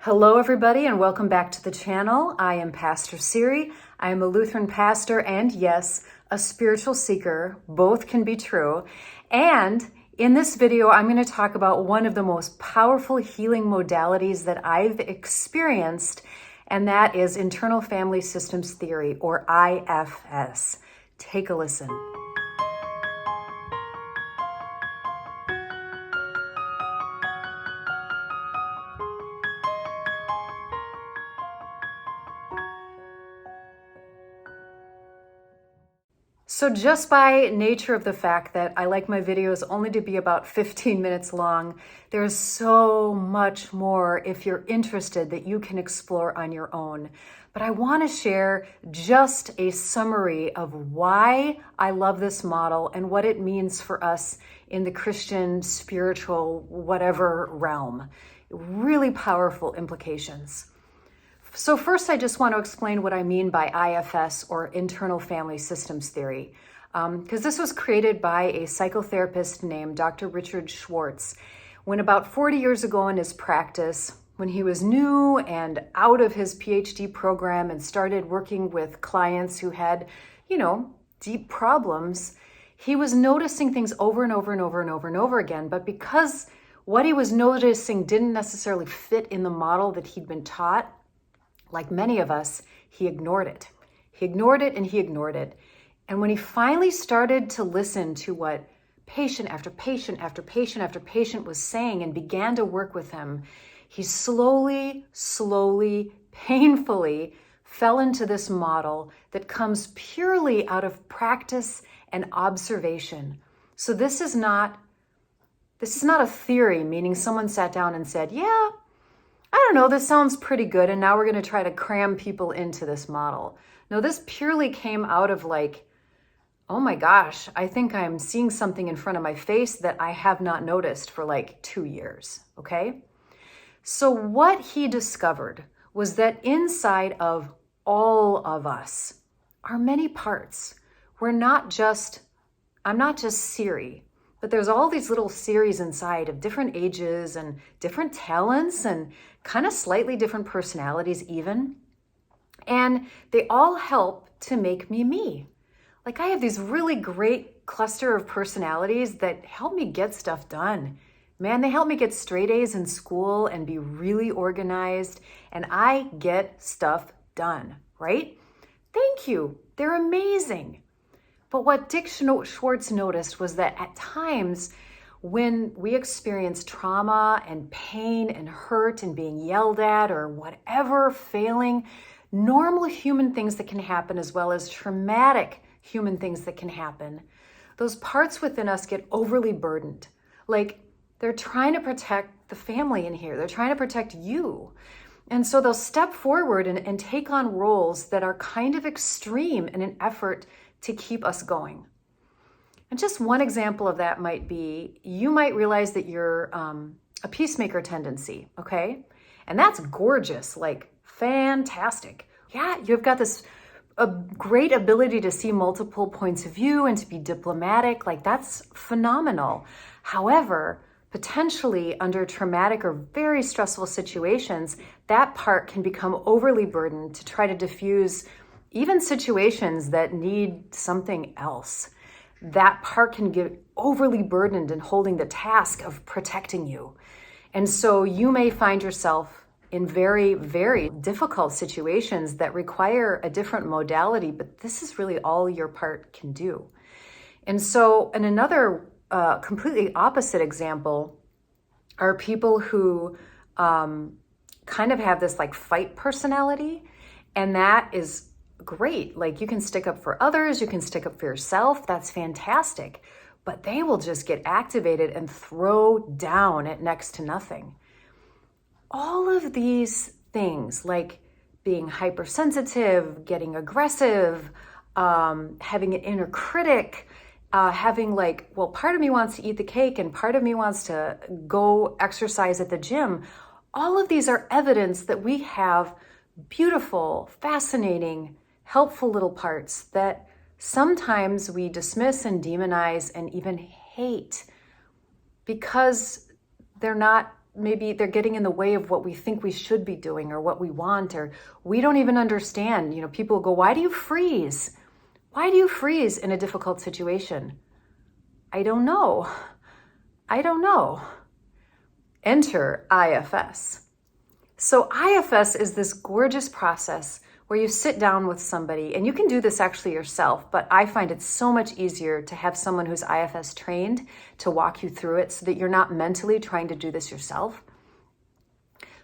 Hello, everybody, and welcome back to the channel. I am Pastor Siri. I am a Lutheran pastor and, yes, a spiritual seeker. Both can be true. And in this video, I'm going to talk about one of the most powerful healing modalities that I've experienced, and that is internal family systems theory, or IFS. Take a listen. So just by nature of the fact that I like my videos only to be about 15 minutes long, there's so much more if you're interested that you can explore on your own. But I want to share just a summary of why I love this model and what it means for us in the Christian, spiritual, whatever realm. Really powerful implications. So first, I just want to explain what I mean by IFS, or internal family systems theory, because this was created by a psychotherapist named Dr. Richard Schwartz when about 40 years ago in his practice, when he was new and out of his PhD program and started working with clients who had, deep problems, he was noticing things over and over and over and over and over again. But because what he was noticing didn't necessarily fit in the model that he'd been taught, like many of us, he ignored it. He ignored it and he ignored it. And when he finally started to listen to what patient after patient after patient after patient was saying and began to work with him, he slowly, painfully fell into this model that comes purely out of practice and observation. So this is not a theory, meaning someone sat down and said, yeah, I don't know, this sounds pretty good, and now we're going to try to cram people into this model. No, this purely came out of oh my gosh, I think I'm seeing something in front of my face that I have not noticed for 2 years, okay? So what he discovered was that inside of all of us are many parts. I'm not just Siri, but there's all these little series inside of different ages and different talents and kind of slightly different personalities even. And they all help to make me me. I have these really great cluster of personalities that help me get stuff done. Man, they help me get straight A's in school and be really organized, and I get stuff done, right? Thank you. They're amazing. But what Dick Schwartz noticed was that at times when we experience trauma and pain and hurt and being yelled at or whatever, failing, normal human things that can happen as well as traumatic human things that can happen, those parts within us get overly burdened. They're trying to protect the family in here. They're trying to protect you. And so they'll step forward and take on roles that are kind of extreme in an effort to keep us going. And just one example of that might be, you might realize that you're a peacemaker tendency, okay? And that's gorgeous, fantastic. Yeah, you've got a great ability to see multiple points of view and to be diplomatic, that's phenomenal. However, potentially under traumatic or very stressful situations, that part can become overly burdened to try to diffuse even situations that need something else. That part can get overly burdened in holding the task of protecting you. And so you may find yourself in very, very difficult situations that require a different modality, but this is really all your part can do. And so, in another completely opposite example are people who kind of have this fight personality, and that is great. You can stick up for others, you can stick up for yourself, that's fantastic. But they will just get activated and throw down at next to nothing. All of these things, like being hypersensitive, getting aggressive, having an inner critic, having part of me wants to eat the cake and part of me wants to go exercise at the gym. All of these are evidence that we have beautiful, fascinating, helpful little parts that sometimes we dismiss and demonize and even hate because they're not maybe they're getting in the way of what we think we should be doing or what we want, or we don't even understand. People go, why do you freeze? Why do you freeze in a difficult situation? I don't know. I don't know. Enter IFS. So IFS is this gorgeous process where you sit down with somebody, and you can do this actually yourself, but I find it so much easier to have someone who's IFS trained to walk you through it so that you're not mentally trying to do this yourself.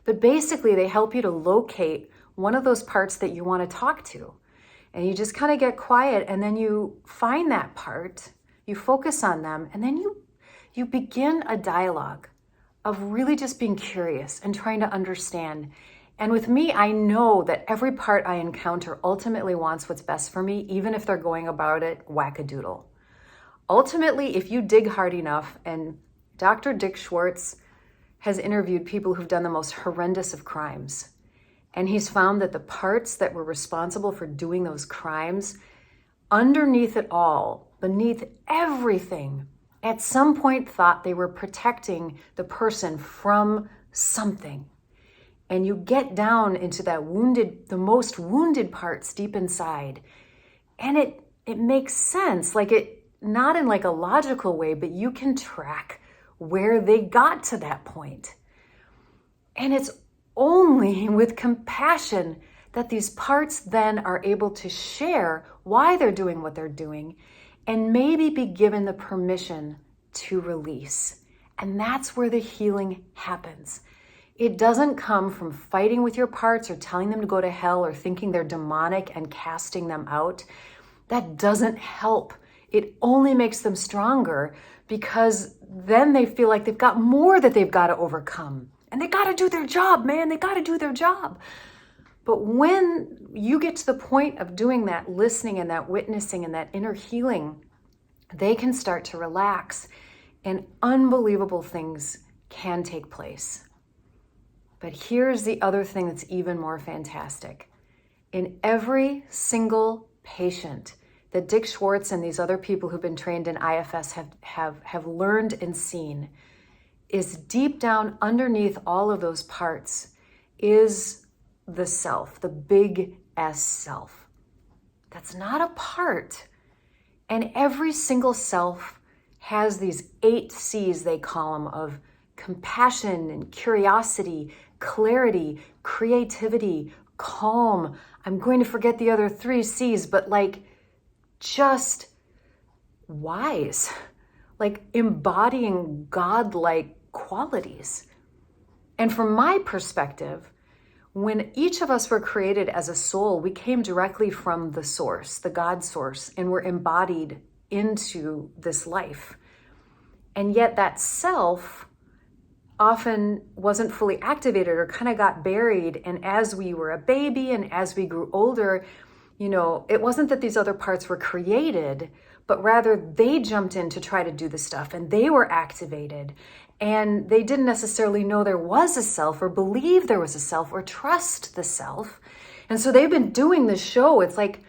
But basically, they help you to locate one of those parts that you want to talk to. And you just kind of get quiet, and then you find that part, you focus on them, and then you begin a dialogue of really just being curious and trying to understand. And with me, I know that every part I encounter ultimately wants what's best for me, even if they're going about it wackadoodle. Ultimately, if you dig hard enough, and Dr. Dick Schwartz has interviewed people who've done the most horrendous of crimes, and he's found that the parts that were responsible for doing those crimes, underneath it all, beneath everything, at some point thought they were protecting the person from something. And you get down into that the most wounded parts deep inside. And it makes sense, not in a logical way, but you can track where they got to that point. And it's only with compassion that these parts then are able to share why they're doing what they're doing and maybe be given the permission to release. And that's where the healing happens. It doesn't come from fighting with your parts or telling them to go to hell or thinking they're demonic and casting them out. That doesn't help. It only makes them stronger, because then they feel like they've got more that they've got to overcome. And they got to do their job, man. They got to do their job. But when you get to the point of doing that listening and that witnessing and that inner healing, they can start to relax, and unbelievable things can take place. But here's the other thing that's even more fantastic. In every single patient that Dick Schwartz and these other people who've been trained in IFS have learned and seen, is deep down underneath all of those parts is the self, the big S self. That's not a part. And every single self has these 8 C's, they call them, of compassion and curiosity, clarity, creativity, calm. I'm going to forget the other 3 C's, but just wise, embodying godlike qualities. And from my perspective, when each of us were created as a soul, we came directly from the source, the God source, and were embodied into this life. And yet that self often wasn't fully activated or kind of got buried. And as we were a baby and as we grew older, it wasn't that these other parts were created, but rather they jumped in to try to do the stuff, and they were activated. And they didn't necessarily know there was a self, or believe there was a self, or trust the self. And so they've been doing this show. It's like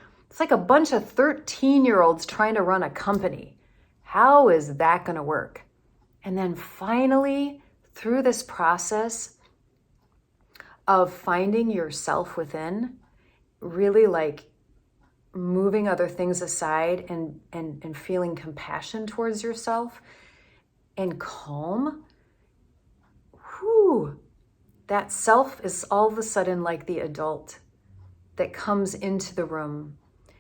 a bunch of 13-year-olds trying to run a company. How is that going to work? And then finally, through this process of finding yourself within, really moving other things aside and feeling compassion towards yourself and calm, that self is all of a sudden like the adult that comes into the room.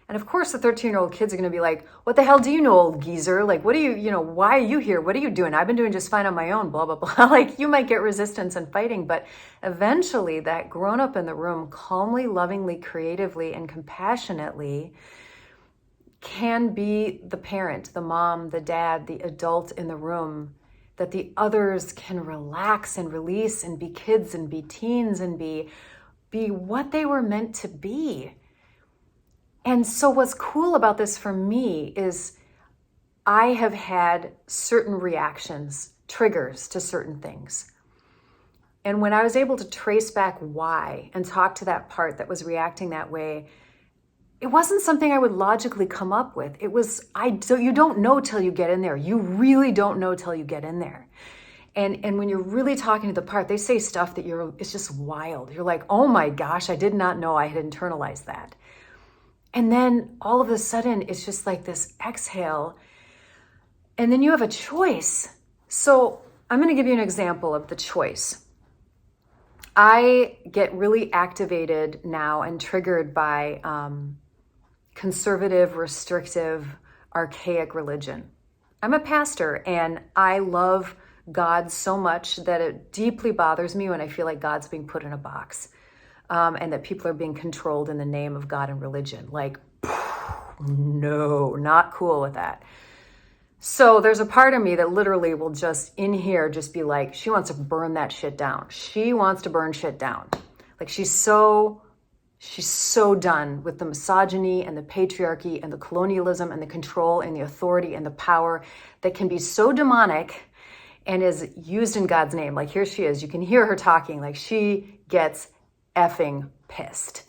And of course, the 13-year-old kids are going to be like, what the hell do you know, old geezer? What do you, why are you here? What are you doing? I've been doing just fine on my own, blah, blah, blah. You might get resistance and fighting, but eventually that grown-up in the room, calmly, lovingly, creatively, and compassionately can be the parent, the mom, the dad, the adult in the room, that the others can relax and release and be kids and be teens and be what they were meant to be. And so what's cool about this for me is I have had certain reactions, triggers to certain things. And when I was able to trace back why and talk to that part that was reacting that way, it wasn't something I would logically come up with. It was, you don't know till you get in there. You really don't know till you get in there. And when you're really talking to the part, they say stuff that it's just wild. You're like, oh my gosh, I did not know I had internalized that. And then all of a sudden, it's just like this exhale. And then you have a choice. So I'm going to give you an example of the choice. I get really activated now and triggered by conservative, restrictive, archaic religion. I'm a pastor and I love God so much that it deeply bothers me when I feel like God's being put in a box and that people are being controlled in the name of God and religion. Like, no, not cool with that. So there's a part of me that literally will just in here just be like, she wants to burn that shit down. She wants to burn shit down. Like she's so done with the misogyny and the patriarchy and the colonialism and the control and the authority and the power that can be so demonic and is used in God's name. Like here she is. You can hear her talking. Like she gets effing pissed.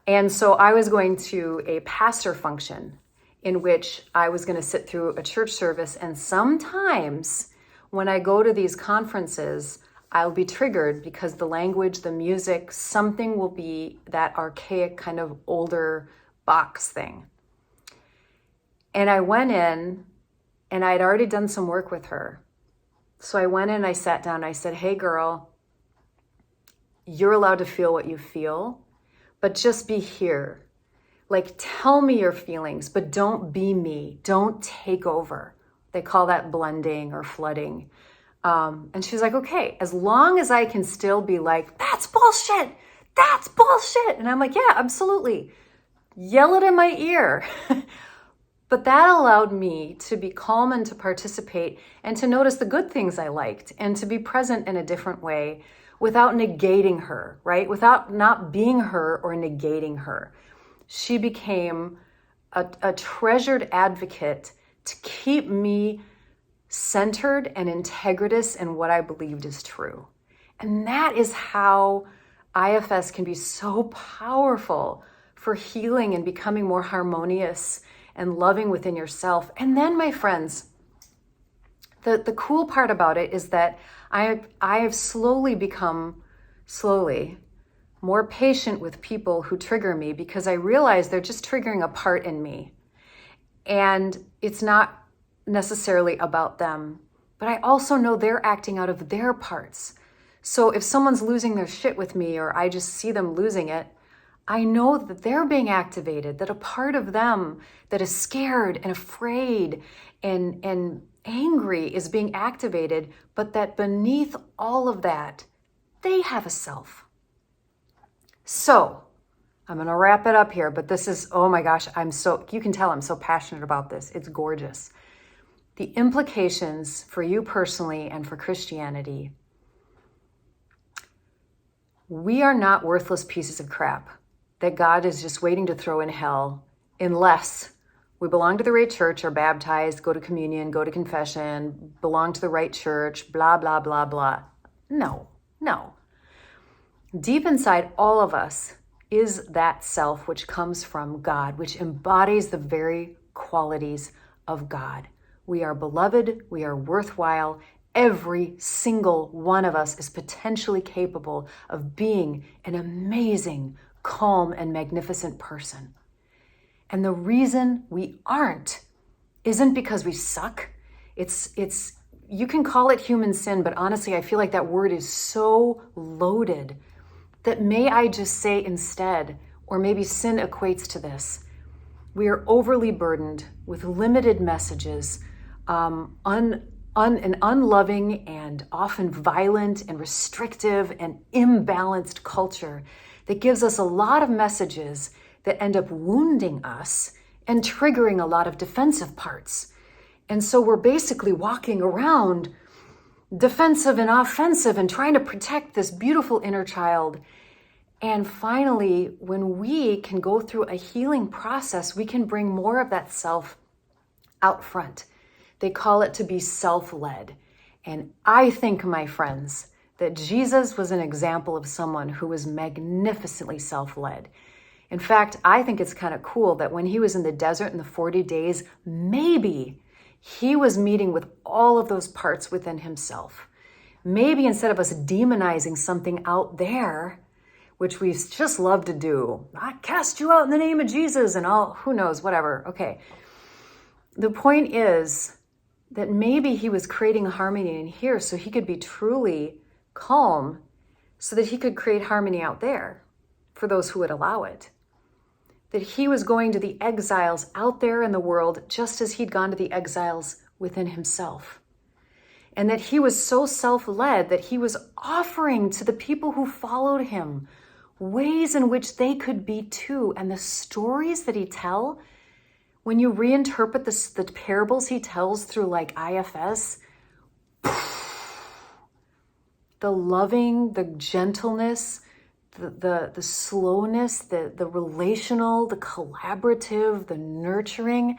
And so I was going to a pastor function in which I was going to sit through a church service. And sometimes when I go to these conferences, I'll be triggered because the language, the music, something will be that archaic kind of older box thing. And I went in and I'd already done some work with her. So I went in, I sat down, I said, hey girl, you're allowed to feel what you feel, but just be here. Like, tell me your feelings, but don't be me. Don't take over. They call that blending or flooding. And she's like, okay, as long as I can still be like, that's bullshit. That's bullshit. And I'm like, yeah, absolutely. Yell it in my ear. But that allowed me to be calm and to participate and to notice the good things I liked and to be present in a different way without negating her, right? Without not being her or negating her. She became a treasured advocate to keep me centered and integritous in what I believed is true. And that is how IFS can be so powerful for healing and becoming more harmonious and loving within yourself. And then, my friends, the cool part about it is that I have slowly become more patient with people who trigger me because I realize they're just triggering a part in me. And it's not necessarily about them, but I also know they're acting out of their parts. So if someone's losing their shit with me or I just see them losing it, I know that they're being activated, that a part of them that is scared and afraid and angry is being activated, but that beneath all of that, they have a self. So I'm going to wrap it up here, but this is, oh my gosh, you can tell I'm so passionate about this. It's gorgeous. The implications for you personally and for Christianity. We are not worthless pieces of crap that God is just waiting to throw in hell unless we belong to the right church, are baptized, go to communion, go to confession, belong to the right church, blah, blah, blah, blah. No. Deep inside all of us is that self which comes from God, which embodies the very qualities of God. We are beloved, we are worthwhile. Every single one of us is potentially capable of being an amazing, calm, and magnificent person. And the reason we aren't isn't because we suck. It's you can call it human sin, but honestly, I feel like that word is so loaded that may I just say instead, or maybe sin equates to this, we are overly burdened with limited messages, an unloving and often violent and restrictive and imbalanced culture that gives us a lot of messages that end up wounding us and triggering a lot of defensive parts. And so we're basically walking around defensive and offensive and trying to protect this beautiful inner child. And finally, when we can go through a healing process, we can bring more of that self out front. They call it to be self-led. And I think, my friends, that Jesus was an example of someone who was magnificently self-led. In fact, I think it's kind of cool that when he was in the desert in the 40 days, maybe he was meeting with all of those parts within himself. Maybe instead of us demonizing something out there, which we just love to do, I cast you out in the name of Jesus and all, who knows, whatever. Okay. The point is that maybe he was creating harmony in here so he could be truly calm, so that he could create harmony out there for those who would allow it. That he was going to the exiles out there in the world just as he'd gone to the exiles within himself. And that he was so self-led that he was offering to the people who followed him ways in which they could be too. And the stories that he tell, when you reinterpret the parables he tells through like IFS, the loving, the gentleness, the slowness, the relational, the collaborative, the nurturing,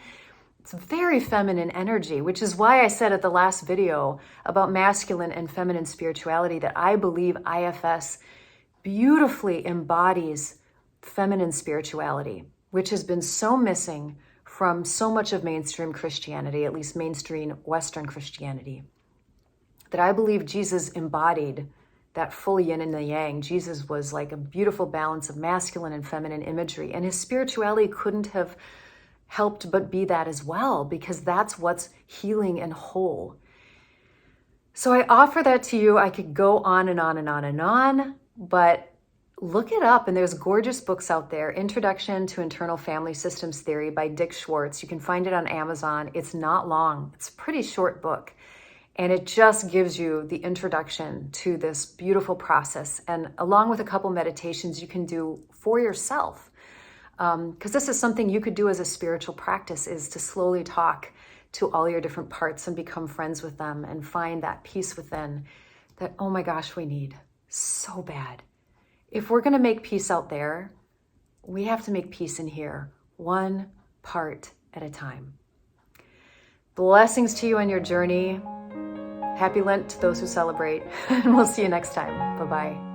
it's very feminine energy, which is why I said at the last video about masculine and feminine spirituality that I believe IFS beautifully embodies feminine spirituality, which has been so missing from so much of mainstream Christianity, at least mainstream Western Christianity, that I believe Jesus embodied that full yin and the yang. Jesus was like a beautiful balance of masculine and feminine imagery, and his spirituality couldn't have helped but be that as well, because that's what's healing and whole. So I offer that to you. I could go on and on and on and on, but look it up, and there's gorgeous books out there. Introduction to Internal Family Systems Theory by Dick Schwartz. You can find it on Amazon. It's not long. It's a pretty short book. And it just gives you the introduction to this beautiful process. And along with a couple meditations you can do for yourself. Because this is something you could do as a spiritual practice, is to slowly talk to all your different parts and become friends with them and find that peace within that, oh my gosh, we need so bad. If we're going to make peace out there, we have to make peace in here, one part at a time. Blessings to you on your journey. Happy Lent to those who celebrate. And we'll see you next time. Bye-bye.